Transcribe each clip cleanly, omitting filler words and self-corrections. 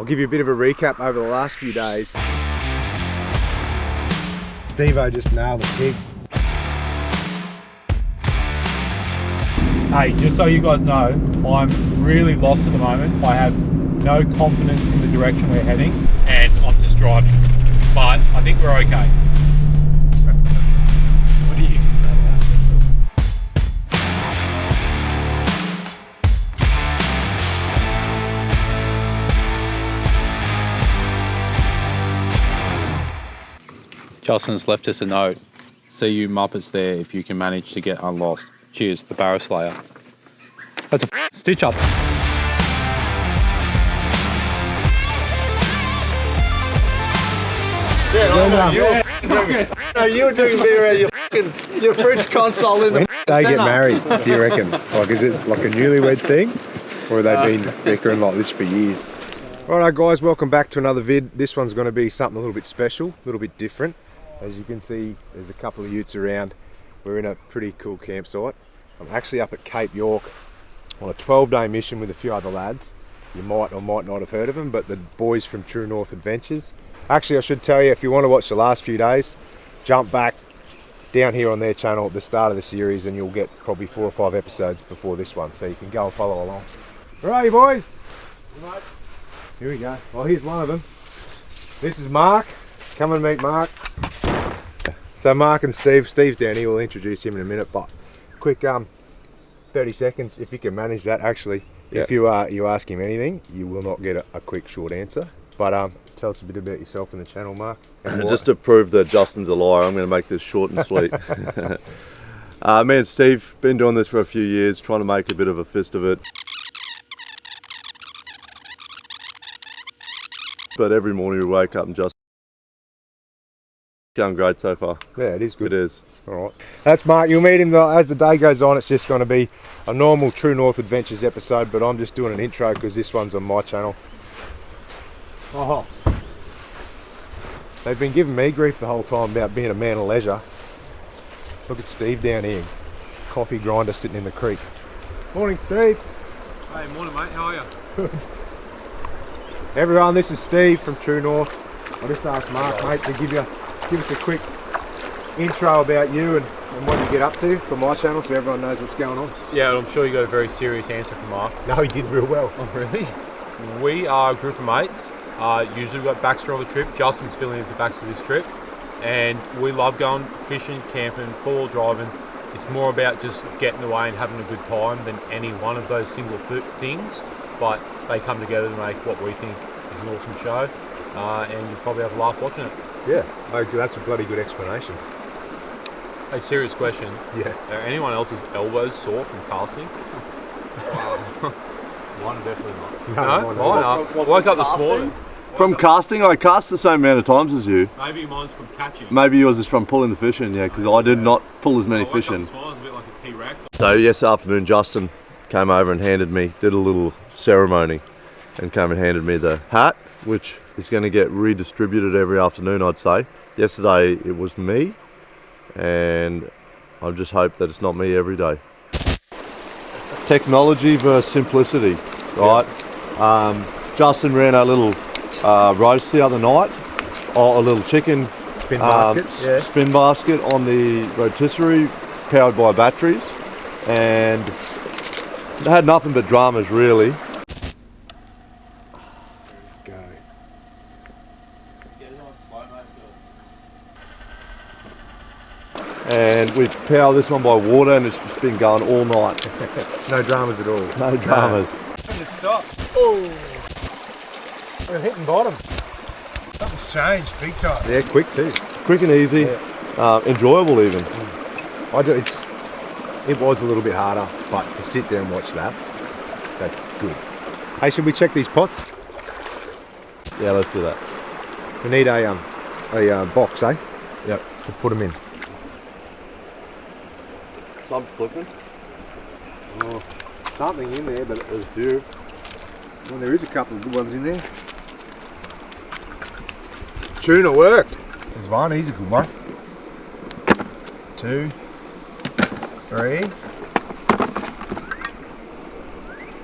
I'll give you a bit of a recap over the last few days. Steve-O just nailed the pig. Hey, just so you guys know, I'm really lost at the moment. I have no confidence in the direction we're heading, and I'm just driving. But I think we're okay. What do you say that? Justin's left us a note. See you Muppets there if you can manage to get unlost. Cheers, the Barrow Slayer. That's a stitch up. No, you were doing beer out of your fridge console in the They get married, do you reckon? Like, is it like a newlywed thing? Or have they been bickering like this for years? Alright guys, welcome back to another vid. This one's going to be something a little bit special, a little bit different. As you can see, there's a couple of utes around. We're in a pretty cool campsite. I'm actually up at Cape York on a 12-day mission with a few other lads. You might or might not have heard of them, but the boys from True North Adventures. Actually, I should tell you, if you want to watch the last few days, jump back down here on their channel at the start of the series and you'll get probably 4 or 5 episodes before this one, so you can go and follow along. Alright boys, here we go. Well, here's one of them. This is Mark. Come and meet Mark. So Mark and Steve's down here. We'll introduce him in a minute, but quick 30 seconds if you can manage that. Actually, if you ask him anything, you will not get a quick short answer, but tell us a bit about yourself and the channel, Mark. Just to prove that Justin's a liar, I'm going to make this short and sweet. Me and Steve been doing this for a few years, trying to make a bit of a fist of it. But every morning we wake up and just going great so far. Yeah, it is good. It is. Alright. That's Mark. You'll meet him as the day goes on. It's just going to be a normal True North Adventures episode, but I'm just doing an intro because this one's on my channel. Oh. They've been giving me grief the whole time about being a man of leisure. Look at Steve down here. Coffee grinder sitting in the creek. Morning, Steve. Hey, morning mate, how are you? Good. Everyone, this is Steve from True North. I just asked Mark, mate, to give us a quick intro about you and what you get up to for my channel so everyone knows what's going on. Yeah, I'm sure you got a very serious answer from Mark. No, he did real well. Oh, really? We are a group of mates. Usually we've got Baxter on the trip. Justin's filling in for Baxter this trip. And we love going fishing, camping, four-wheel driving. It's more about just getting away and having a good time than any one of those single things. But they come together to make what we think is an awesome show. And you'll probably have a laugh watching it. Yeah, that's a bloody good explanation. A serious question. Yeah. Are anyone else's elbows sore from casting? Mine definitely not. No, mine are. I woke up this morning. From casting, I cast the same amount of times as you. Maybe mine's from catching. Maybe yours is from pulling the fish in, yeah, because I did not pull as many fish in. I was a bit like a T-Rex. So yes afternoon, Justin came over and did a little ceremony and came and handed me the hat, which is going to get redistributed every afternoon, I'd say. Yesterday it was me, and I just hope that it's not me every day. Technology versus simplicity, right? Justin ran a little roast the other night, a little chicken Spin basket. spin basket on the rotisserie powered by batteries, and it had nothing but dramas really. Go. And we've powered this one by water, and it's just been going all night. No dramas at all. No dramas. Stop. Oh. We're hitting bottom. Something's changed big time. Yeah, quick too. Quick and easy, enjoyable even. It was a little bit harder, but to sit there and watch that, that's good. Hey, should we check these pots? Yeah, let's do that. We need a box, eh? Yep. To put them in. Something's clicking. Oh, something in there, but there's few. Well, there is a couple of good ones in there. Tuna worked. There's one, he's a good one. 2, 3,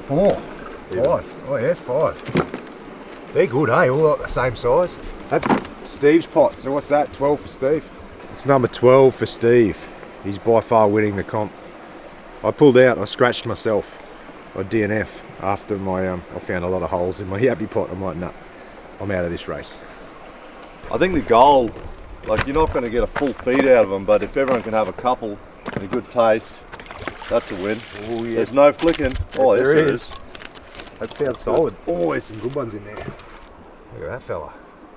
4, 5. Oh yeah, 5. They're good, eh? All like the same size. That's Steve's pot. So what's that? 12 for Steve. It's number 12 for Steve. He's by far winning the comp. I pulled out. I scratched myself. I DNF after my I found a lot of holes in my yappy pot. I'm like, nah, I'm out of this race. I think the goal, like, you're not going to get a full feed out of them, but if everyone can have a couple and a good taste, that's a win. Oh yeah. There's no flicking. Oh, Yes, there there is. That sounds solid. Oh, there's some good ones in there. Look at that fella.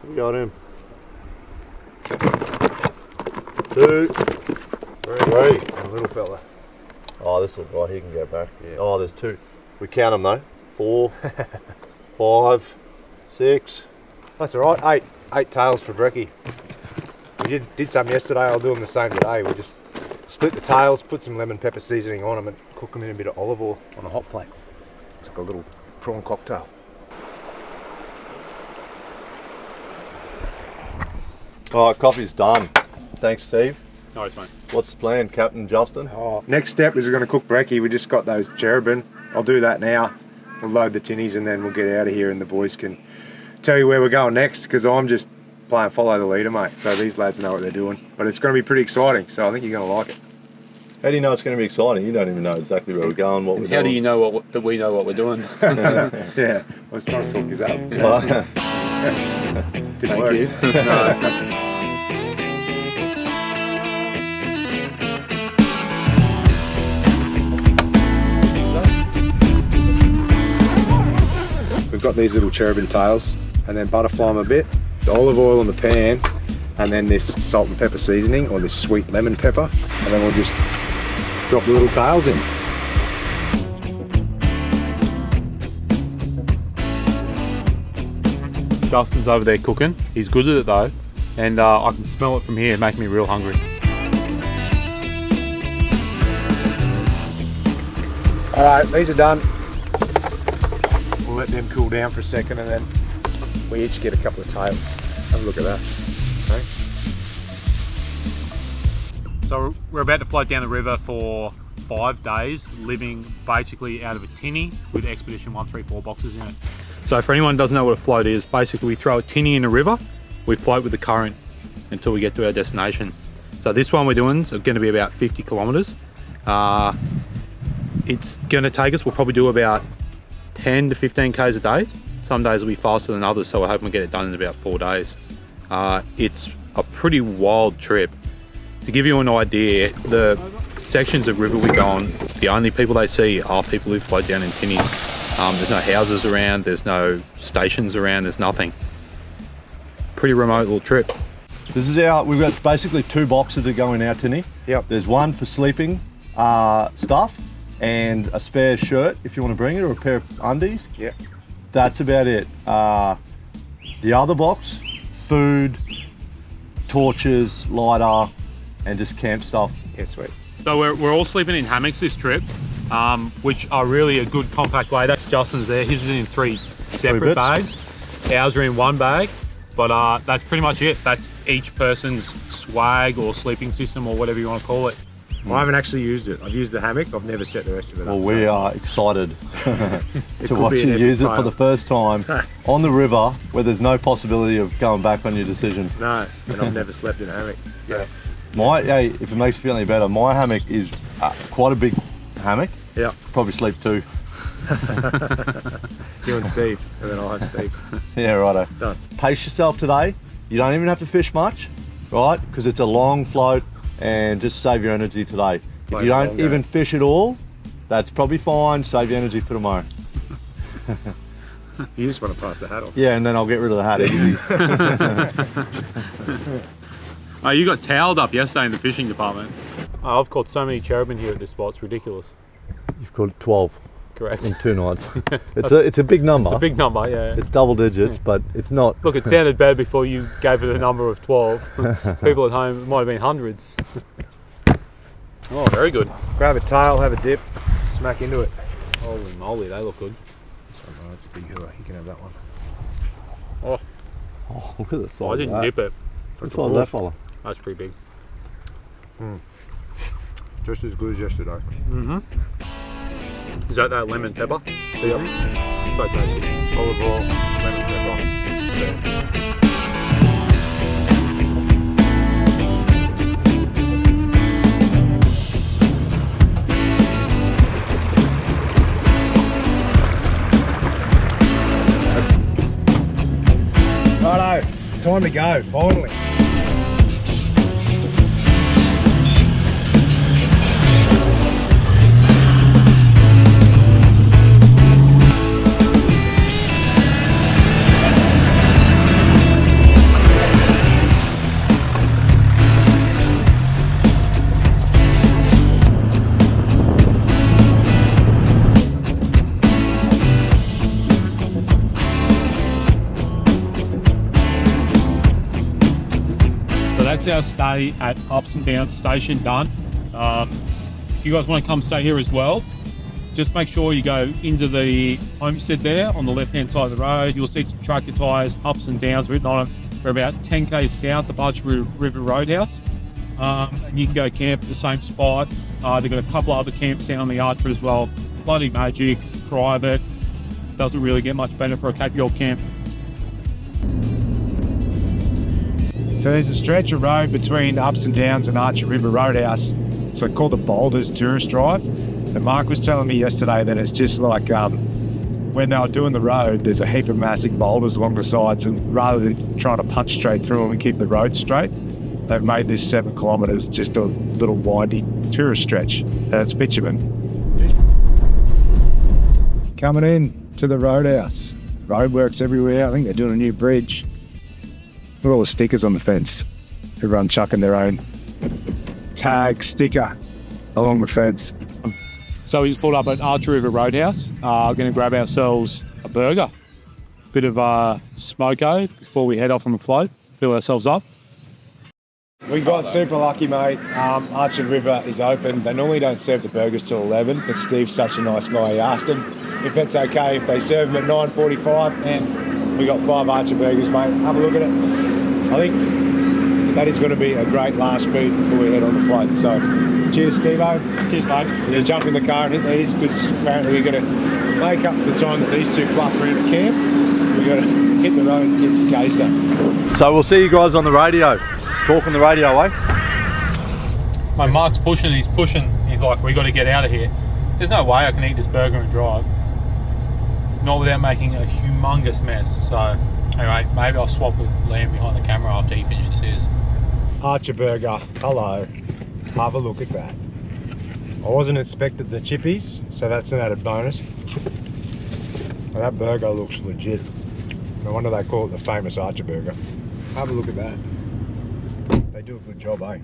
We got him. 2, 3. And a little fella. Oh, this little guy, he can go back. Yeah. Oh, there's 2. We count them though. 4, 5, 6. That's all right. 8 tails for brekkie. We did some yesterday. I'll do them the same today. We just split the tails, put some lemon pepper seasoning on them, and cook them in a bit of olive oil on a hot plate. It's like a little prawn cocktail. Alright, coffee's done. Thanks, Steve. Nice, mate. What's the plan, Captain Justin? Oh, next step is we're going to cook brekkie. We just got those cherubin. I'll do that now. We'll load the tinnies and then we'll get out of here and the boys can tell you where we're going next, because I'm just playing follow the leader, mate. So these lads know what they're doing. But it's going to be pretty exciting, so I think you're going to like it. How do you know it's going to be exciting? You don't even know exactly where we're going, what we're doing. How do you know that we know what we're doing? Yeah, I was trying to talk his up. Didn't Thank work. you. No. We've got these little cherubin tails, and then butterfly them a bit, the olive oil in the pan, and then this salt and pepper seasoning, or this sweet lemon pepper, and then we'll just drop the little tails in. Justin's over there cooking. He's good at it though, and I can smell it from here, making me real hungry. All right, these are done. We'll let them cool down for a second, and then we each get a couple of tails. Have a look at that. Okay. So we're about to float down the river for 5 days, living basically out of a tinny with Expedition 134 boxes in it. So for anyone who doesn't know what a float is, basically we throw a tinny in a river, we float with the current until we get to our destination. So this one we're doing is going to be about 50 kilometers. It's going to take us, we'll probably do about 10 to 15 Ks a day. Some days will be faster than others, so we're hoping to get it done in about 4 days. It's a pretty wild trip. To give you an idea, the sections of river we go on, the only people they see are people who float down in tinnies. There's no houses around, there's no stations around, there's nothing. Pretty remote little trip. This is we've got basically 2 boxes that go in our tinny. Yep. There's one for sleeping stuff and a spare shirt if you want to bring it, or a pair of undies. Yep. That's about it. The other box, food, torches, lighter, and just camp stuff. Yeah, sweet. So we're all sleeping in hammocks this trip, which are really a good compact way. That's Justin's there. His is in 3 separate bags. Ours are in 1 bag, but that's pretty much it. That's each person's swag or sleeping system or whatever you want to call it. I haven't actually used it. I've used the hammock. I've never set the rest of it up. Well, we are excited to could watch be an you epic use it fail. for the first time on the river, where there's no possibility of going back on your decision. No, and I've never slept in a hammock. Yeah. Hey, if it makes you feel any better, my hammock is quite a big hammock. Yeah. Probably sleep 2. You and Steve, and then I'll have Steve. Yeah, righto. Done. Pace yourself today. You don't even have to fish much, right? Because it's a long float, and just save your energy today. If Play you the don't long even game. fish at all, that's probably fine. Save your energy for tomorrow. You just want to pass the hat on. Yeah, and then I'll get rid of the hat easy. Oh, you got toweled up yesterday in the fishing department. Oh, I've caught so many cherubin here at this spot, it's ridiculous. You've caught 12 Correct. in 2 nights. It's a big number. It's a big number, yeah. It's double digits, but it's not. Look, it sounded bad before you gave it a number of 12. People at home, it might have been hundreds. Oh, very good. Grab a tail, have a dip, smack into it. Holy moly, they look good. Oh, that's a big hooah. You can have that one. Oh, Oh, look at the size I didn't of that. dip it. What size is that fella? That's pretty big. Just as good as yesterday. Is that lemon pepper? Yep. So tasty. Olive oil, lemon pepper. time to go, finally. That's our stay at Ups and Downs Station done. If you guys want to come stay here as well, just make sure you go into the homestead there on the left hand side of the road. You'll see some tractor tyres, Ups and Downs written on them. We're about 10 k's south of Archer River Roadhouse, and you can go camp at the same spot. They've got a couple of other camps down on the Archer as well. Bloody magic, private, doesn't really get much better for a Cape York camp. So there's a stretch of road between Ups and Downs and Archer River Roadhouse. It's called the Boulders Tourist Drive. And Mark was telling me yesterday that it's just like when they were doing the road, there's a heap of massive boulders along the sides, and rather than trying to punch straight through them and keep the road straight, they've made this 7 kilometres just a little windy tourist stretch, and it's bitumen. Coming in to the Roadhouse. Roadworks everywhere. I think they're doing a new bridge. Look at all the stickers on the fence. Everyone chucking their own tag sticker along the fence. So we just pulled up at Archer River Roadhouse. We're going to grab ourselves a burger, bit of smoko before we head off on the float, fill ourselves up. We got super lucky, mate. Archer River is open. They normally don't serve the burgers till 11, but Steve's such a nice guy. He asked him if it's okay if they serve them at 9:45, and we got 5 Archer burgers, mate. Have a look at it. I think that is going to be a great last feed before we head on the float. So, cheers, Steve-O. Cheers, mate. We're going to jump in the car and hit these, because apparently we've got to make up for the time that these two fluff around the camp. We've got to hit the road and get some K's done. So we'll see you guys on the radio. Talking the radio, eh? My Mark's pushing, he's like, we got to get out of here. There's no way I can eat this burger and drive. Not without making a humongous mess. So, anyway, maybe I'll swap with Liam behind the camera after he finishes his. Archer burger, hello. Have a look at that. I wasn't expecting the chippies, so that's an added bonus. Well, that burger looks legit. No wonder they call it the famous Archer burger. Have a look at that. They do a good job, eh?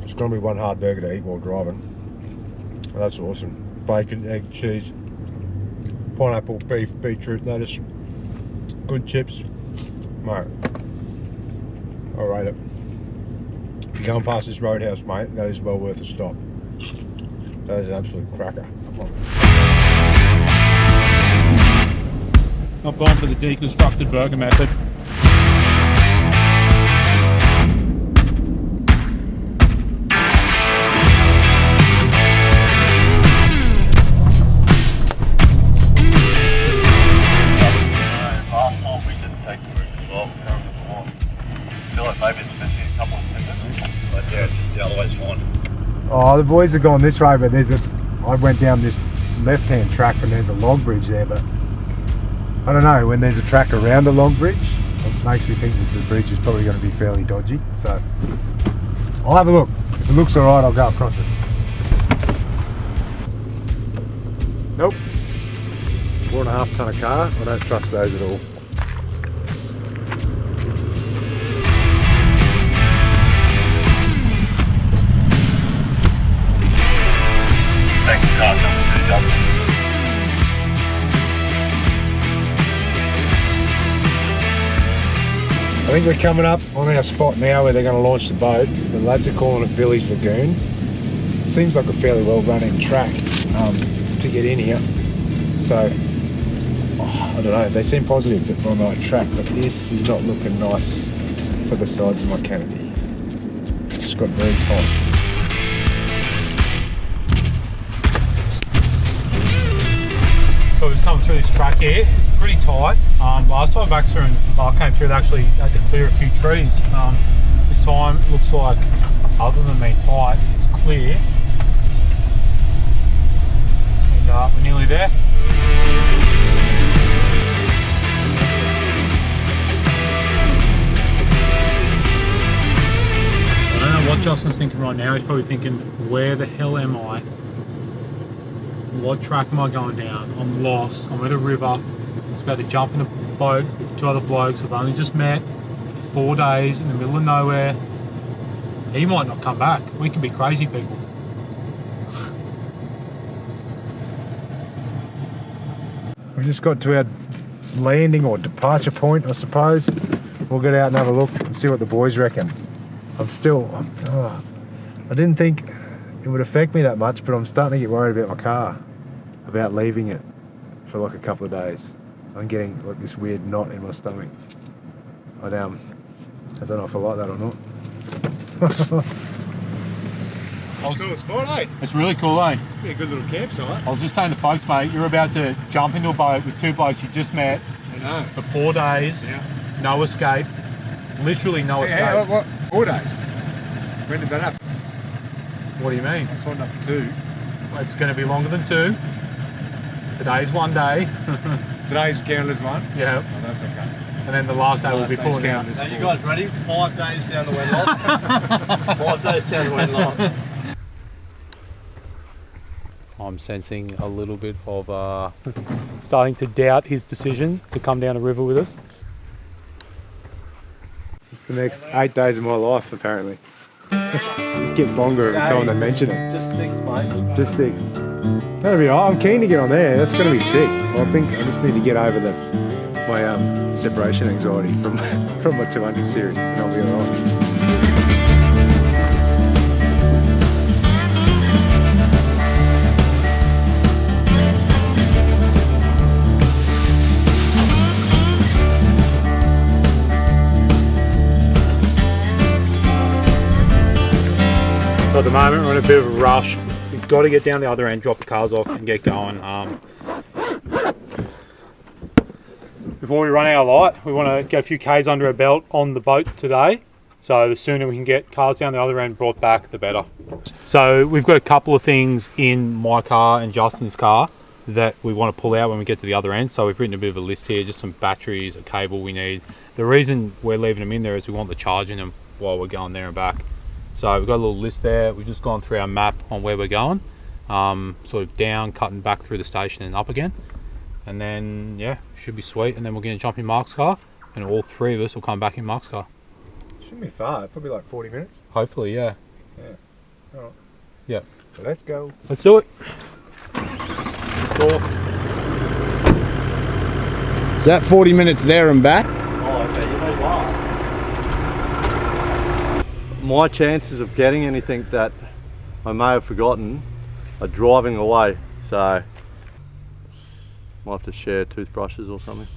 It's gonna be one hard burger to eat while driving. Well, that's awesome. Bacon, egg, cheese, pineapple, beef, beetroot, lettuce, good chips. Mate, I'll rate it. If you're going past this roadhouse, mate, that is well worth a stop. That is an absolute cracker. I've gone for the deconstructed burger method. Oh, the boys have gone this way, but I went down this left-hand track and there's a log bridge there, but I don't know, when there's a track around a log bridge, it makes me think that the bridge is probably going to be fairly dodgy, so I'll have a look. If it looks alright, I'll go across it. Nope. 4.5 tonne car, I don't trust those at all. I think we're coming up on our spot now where they're going to launch the boat. The lads are calling it Billys Lagoon. Seems like a fairly well running track to get in here. So, I don't know, they seem positive that we're on the right track, but this is not looking nice for the sides of my canopy. It's just got very tight. So we're just coming through this track here. It's pretty tight. Last time Baxter and I came through, they actually had to clear a few trees. This time it looks like, other than being tight, it's clear. And we're nearly there. Justin's thinking right now, he's probably thinking, where the hell am I? What track am I going down? I'm lost. I'm at a river. It's about to jump in a boat with 2 other blokes I've only just met for 4 days in the middle of nowhere. He might not come back. We can be crazy people. We just got to our landing or departure point, I suppose. We'll get out and have a look and see what the boys reckon. I didn't think it would affect me that much, but I'm starting to get worried about my car, about leaving it for like a couple of days. I'm getting like this weird knot in my stomach. I don't know if I like that or not. Cool spot, eh? It's really cool, eh? Be a good little campsite. I was just saying to folks, mate, you're about to jump into a boat with 2 blokes you just met I know. for 4 days. Yeah. No escape. Literally no escape. Yeah, what? 4 days? When did that happen? What do you mean? I signed up for 2. It's going to be longer than 2. Today's 1 day. Today's counted as 1? Yeah. Oh, that's okay. And then the last day we'll be pulling out. Are you guys ready? 5 days down the wetlock. 5 days down the wetlock. I'm sensing a little bit of starting to doubt his decision to come down the river with us. It's the next 8 days of my life, apparently. It gets longer every time they mention it. Just 6, mate. Just 6. That'll be alright. I'm keen to get on there. That's going to be sick. I think I just need to get over my separation anxiety from my 200 series, and I'll be alright. So at the moment we're in a bit of a rush. We've got to get down the other end, drop the cars off and get going. Before we run our light, we want to get a few Ks under our belt on the boat today. So the sooner we can get cars down the other end brought back, the better. So we've got a couple of things in my car and Justin's car that we want to pull out when we get to the other end. So we've written a bit of a list here, just some batteries, a cable we need. The reason we're leaving them in there is we want the charge in them while we're going there and back. So we've got a little list there. We've just gone through our map on where we're going, sort of down, cutting back through the station and up again. And then, yeah, should be sweet. And then we're going to jump in Mark's car and all 3 of us will come back in Mark's car. Shouldn't be far, probably like 40 minutes. Hopefully, yeah. Yeah. Alright. Yeah. So let's go. Let's do it. Cool. Is that 40 minutes there and back? Oh, okay, you know what? My chances of getting anything that I may have forgotten are driving away, so might have to share toothbrushes or something.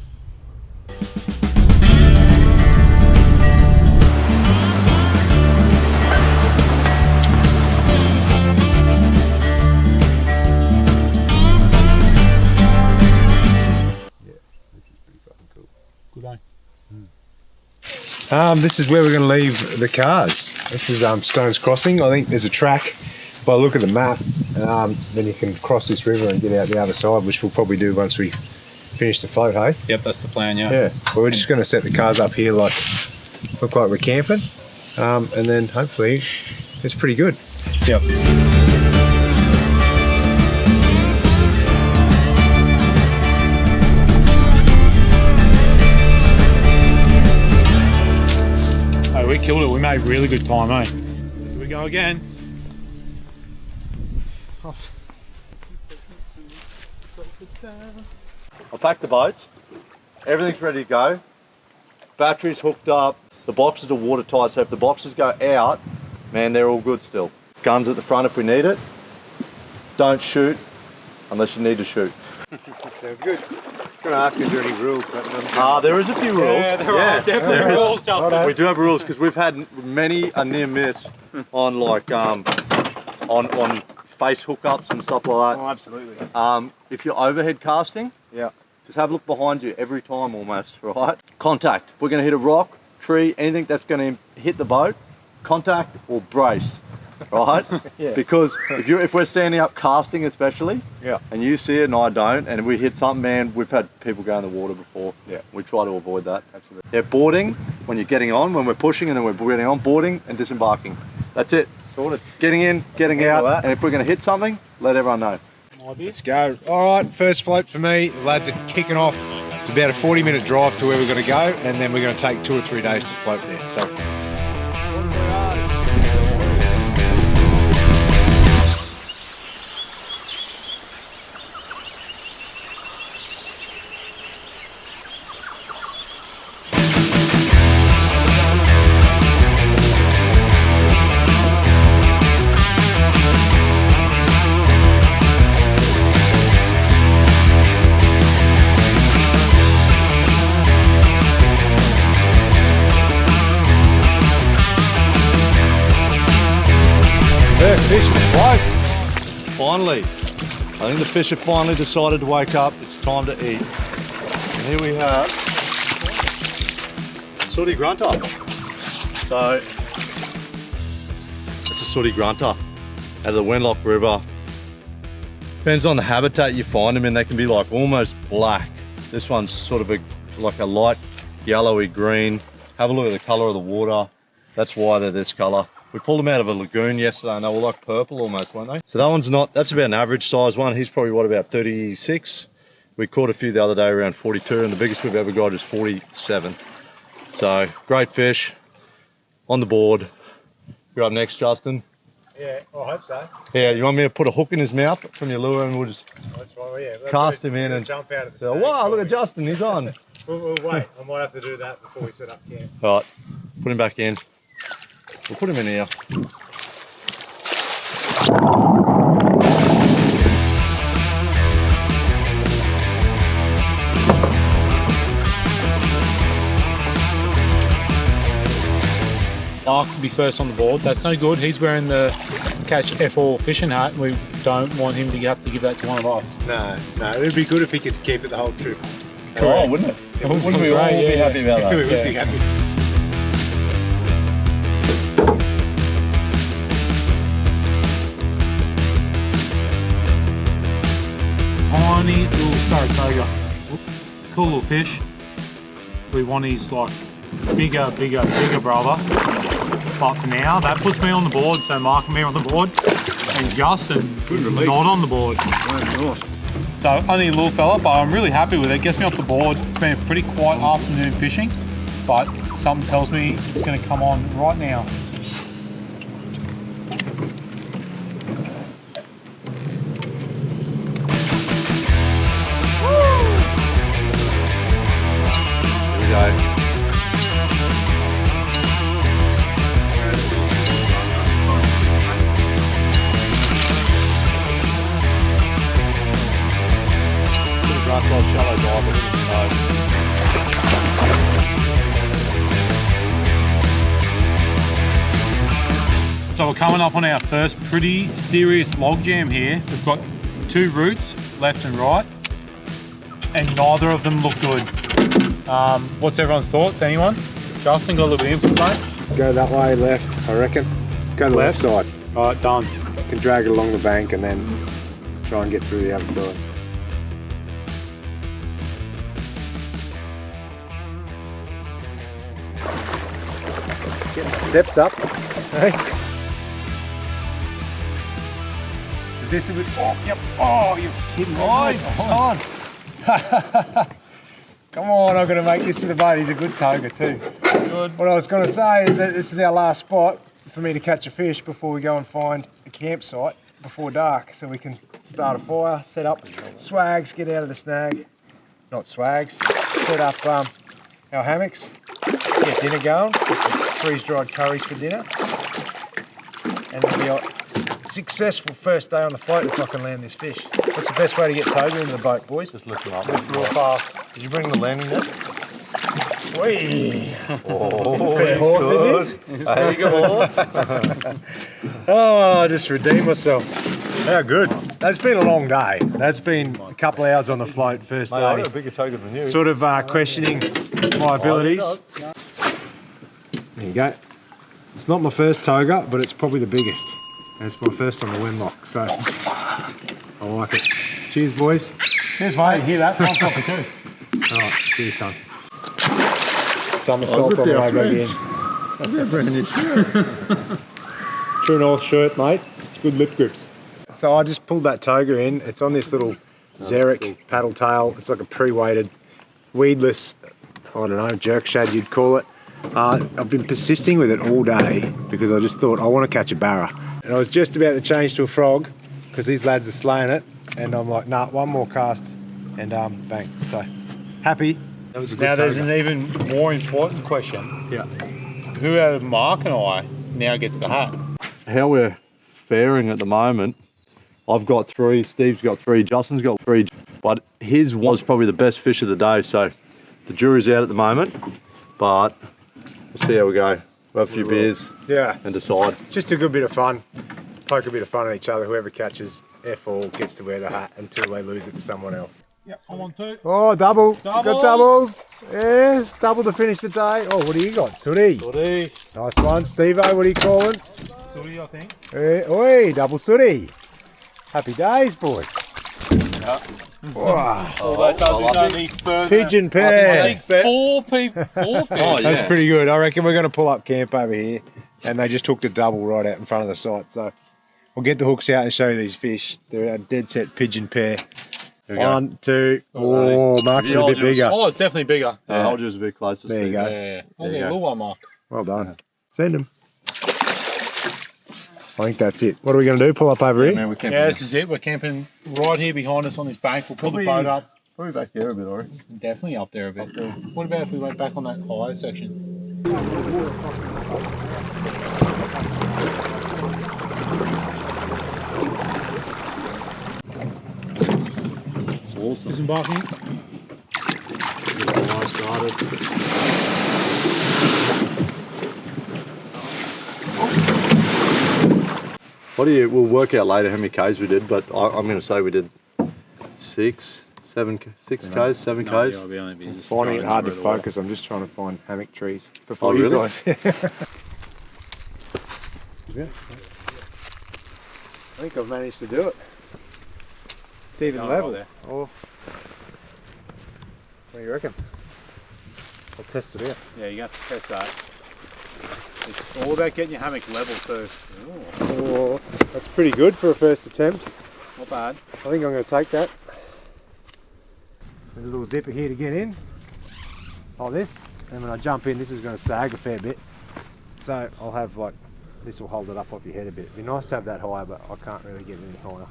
This is where we're going to leave the cars. This is Stones Crossing. I think there's a track. If I look at the map, then you can cross this river and get out the other side, which we'll probably do once we finish the float, hey? Yep, that's the plan, yeah. Yeah. So we're just going to set the cars up here, look like we're camping, and then hopefully it's pretty good. Yep. We killed it. We made really good time, eh? Here we go again. I packed the boats, everything's ready to go, batteries hooked up, the boxes are watertight, so if the boxes go out, man, they're all good still. Guns at the front if we need it. Don't shoot unless you need to shoot. Sounds good. I was going to ask, is there any rules? But There is a few rules. Yeah, there are definitely rules, Justin. We do have rules because we've had many a near miss on like on face hookups and stuff like that. Oh, absolutely. If you're overhead casting, Yeah. just have a look behind you every time almost, right? Contact. If we're going to hit a rock, tree, anything that's going to hit the boat, contact or brace, right? Yeah. Because if we're standing up casting especially, Yeah. and you see it and I don't, and we hit something, man, we've had people go in the water before. Yeah. We try to avoid that. Absolutely. Yeah, boarding, when you're getting on, when we're pushing and then we're getting on, boarding and disembarking. That's it. Sorted. Getting in, getting out, and if we're going to hit something, let everyone know. Let's go. All right, first float for me. The lads are kicking off. It's about a 40-minute drive to where we're going to go, and then we're going to take 2 or 3 days to float there. So. Fish and floats. Finally, I think the fish have finally decided to wake up. It's time to eat. And here we have sooty grunter. So, it's a sooty grunter out of the Wenlock River. Depends on the habitat you find them in. They can be like almost black. This one's sort of like a light yellowy green. Have a look at the color of the water. That's why they're this color. We pulled them out of a lagoon yesterday and they were like purple almost, weren't they? So that one's not, that's about an average size one. He's probably what, about 36. We caught a few the other day around 42 and the biggest we've ever got is 47. So great fish on the board. You're up next, Justin. Yeah, I hope so. Yeah, you want me to put a hook in his mouth from your lure and we'll just cast him in and jump out of the so, snake. wow, look at Justin, he's on. We'll wait, I might have to do that before we set up camp. All right, put him back in. We'll put him in here. Mark will be first on the board. That's no good. He's wearing the Catch F4 fishing hat and we don't want him to have to give that to one of us. No, it would be good if he could keep it the whole trip. Oh, wouldn't it? Yeah, wouldn't we all be happy about that? We would be happy. Tiny little Saratoga. Cool little fish. We want his like bigger brother. But for now, that puts me on the board, so Mark and me are on the board. And Justin is not on the board. So only a little fella, but I'm really happy with it. Gets me off the board. It's been a pretty quiet afternoon fishing, but something tells me it's going to come on right now. Shallow dive, So we're coming up on our first pretty serious log jam here. We've got 2 routes, left and right, and neither of them look good. What's everyone's thoughts? Anyone? Justin, got a little bit of input, mate? Go that way, left, I reckon. Go the left side. All right, done. You can drag it along the bank and then try and get through the other side. Get the steps up. Hey. Is this a bit? Oh, yep. Oh, you're kidding me. Oh, Come on, I'm going to make this to the boat. He's a good toga too. good. What I was going to say is that this is our last spot for me to catch a fish before we go and find a campsite before dark, so we can start a fire, set up swags, get out of the snag. Not swags. Set up our hammocks, get dinner going, get some freeze-dried curries for dinner, and it'll be a successful first day on the float if I can land this fish. What's the best way to get toga in the boat, boys? Just lift them up. Real fast. Did you bring the landing net? Whee! Oh, Pretty horse, isn't it? There you go, horse. Oh, I just redeemed myself. How good. That's been a long day. That's been a couple of hours on the float first Mate, I day. got a bigger toga than you. Sort of questioning my abilities. There you go. It's not my first toga, but it's probably the biggest. And it's my first on the Wenlock, so I like it. Cheers, boys. Cheers, mate. You hear that? One copy too. Alright, see you, son. Somersault on the way back in. I've got a brand new shirt. True North shirt, mate. Good lip grips. So I just pulled that toga in. It's on this little Xeric paddle tail. It's like a pre-weighted, weedless, I don't know, jerk shad you'd call it. I've been persisting with it all day because I just thought I want to catch a barra. And I was just about to change to a frog because these lads are slaying it. And I'm like, nah, one more cast and bang. So happy. That was a good Now there's toga. an even more important question. Yeah. Who out of Mark and I now gets the hat? How we're faring at the moment, I've got 3, Steve's got 3, Justin's got 3, but his was probably the best fish of the day, so the jury's out at the moment, but we'll see how we go. We'll have a few beers and decide. Just a good bit of fun. Poke a bit of fun at each other. Whoever catches F all gets to wear the hat until they lose it to someone else. Yep, I'm on 2. Oh, double. Doubles. Got doubles. Yes, double to finish the day. Oh, what do you got? Sooty. Buddy. Nice one. Steve-O, what are you calling? Sooty, I think. Oi, double sooty. Happy days, boys. Wow. Oh, that does is only further. Pigeon I pair. think 4 people, 4 fish. Oh, yeah. That's pretty good. I reckon we're going to pull up camp over here. And they just hooked a double right out in front of the site. So we'll get the hooks out and show you these fish. They're a dead set pigeon pair. Here we go. 1, 2. Oh, Mark's a bit bigger. Oh, it's definitely bigger. Hold yours a bit closer, There you Steve. go. Yeah. There Only you a go. little one, Mark. Well done. Send them. I think that's it. What are we going to do? Pull up over here? Man, we Yeah, this is it. We're camping right here behind us on this bank. We'll pull the boat up. Probably back there a bit, Ori. Definitely up there a bit. What about if we went back on that higher section? Awesome. Disembarking. What do you? We'll work out later how many Ks we did, but I'm going to say we did 6, 7, 6 Ks, 7 Ks. Finding it hard to focus. I'm just trying to find hammock trees before Oh, you really? guys. Yeah. I think I've managed to do it. It's even Going level. right there. Oh. What do you reckon? I'll test it out. Yeah, you got to test that. It's all about getting your hammock level too. Oh, that's pretty good for a first attempt. Not bad. I think I'm going to take that. There's a little zipper here to get in, like this. And when I jump in, this is going to sag a fair bit. So I'll have like, this will hold it up off your head a bit. It'd be nice to have that higher, but I can't really get it any higher.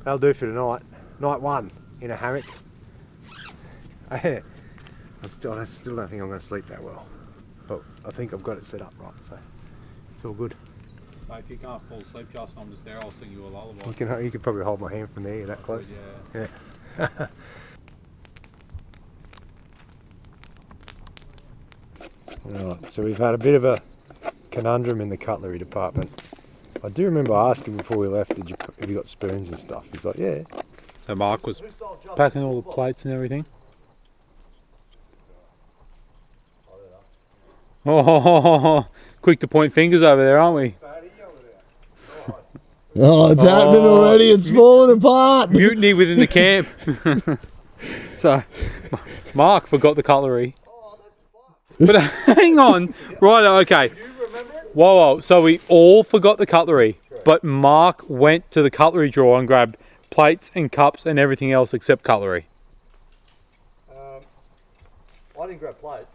That'll do for tonight. Night 1 in a hammock. I still don't think I'm going to sleep that well. But I think I've got it set up right, so it's all good. Mate, if you can't fall asleep, Justin, I'm just there. I'll sing you a lullaby. You could probably hold my hand from there, you're that close. Yeah. Yeah. Right, so we've had a bit of a conundrum in the cutlery department. I do remember asking before we left, have you got spoons and stuff? He's like, yeah. So Mark was packing all the plates and everything. Oh, quick to point fingers over there, aren't we? Oh, it's happening already. It's falling apart. Mutiny within the camp. So, Mark forgot the cutlery. But hang on. Right, okay. Whoa. So we all forgot the cutlery, but Mark went to the cutlery drawer and grabbed plates and cups and everything else except cutlery. I didn't grab plates.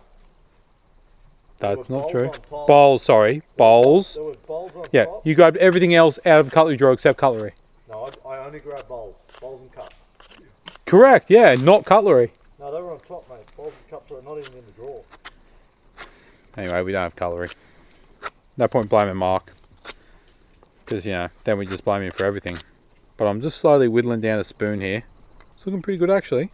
That's not true. Bowls, sorry. Bowls. There was bowls on Yeah, top. you grabbed everything else out of the cutlery drawer except cutlery. No, I only grabbed bowls and cups. Correct, yeah, not cutlery. No, they were on top, mate. Bowls and cups were not even in the drawer. Anyway, we don't have cutlery. No point blaming Mark. Because, you know, then we just blame him for everything. But I'm just slowly whittling down a spoon here. It's looking pretty good, actually.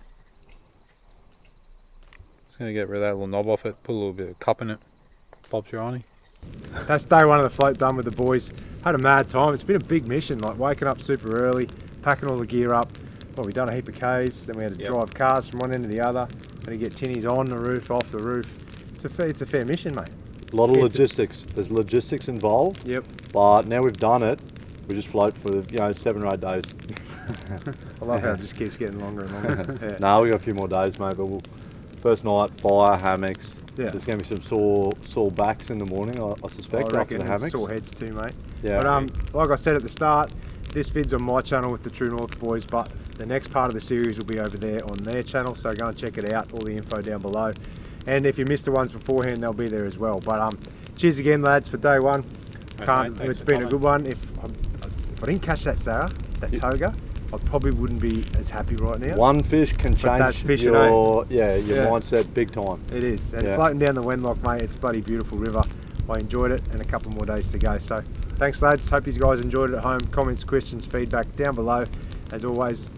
Just going to get rid of that little knob off it, put a little bit of cup in it. Bob's your auntie. That's day 1 of the float done with the boys. Had a mad time. It's been a big mission, like waking up super early, packing all the gear up. Well, we've done a heap of Ks, then we had to drive cars from one end to the other, had to get tinnies on the roof, off the roof. It's a fair mission, mate. A lot of logistics. There's logistics involved. Yep. But now we've done it, we just float for 7 or 8 days. I love how it just keeps getting longer and longer. Yeah. Nah, we got a few more days, mate, but First night, fire, hammocks. Yeah. There's going to be some sore backs in the morning, I suspect, I after reckon the it's hammocks. sore heads too, mate. Yeah. But like I said at the start, this vid's on my channel with the True North boys, but the next part of the series will be over there on their channel, so go and check it out, all the info down below. And if you missed the ones beforehand, they'll be there as well. But cheers again, lads, for day one. It's been a good one. If I didn't catch that Sarah, that toga, I probably wouldn't be as happy right now. One fish can change fishing, your mindset big time. It is, and floating down the Wenlock, mate, it's a bloody beautiful river. I enjoyed it, and a couple more days to go. So thanks, lads. Hope you guys enjoyed it at home. Comments, questions, feedback down below. As always,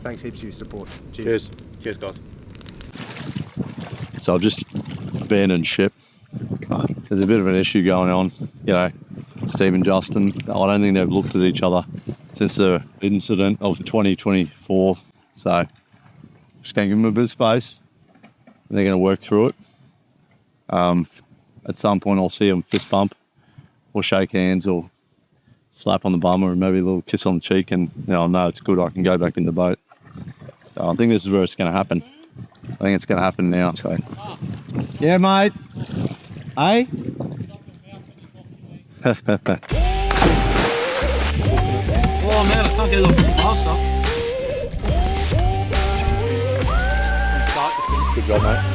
thanks heaps for your support. Cheers. Cheers, guys. So I've just abandoned ship. There's a bit of an issue going on. You know, Steve and Justin, I don't think they've looked at each other since the incident of 2024. So just going to give them a bit of space. They're going to work through it. At some point I'll see them fist bump or shake hands or slap on the bum or maybe a little kiss on the cheek, and I'll know it's good. I can go back in the boat. So I think this is where it's going to happen. I think it's going to happen now. So yeah, mate. Hey? Oh man, I can't get it off faster. Good job, mate.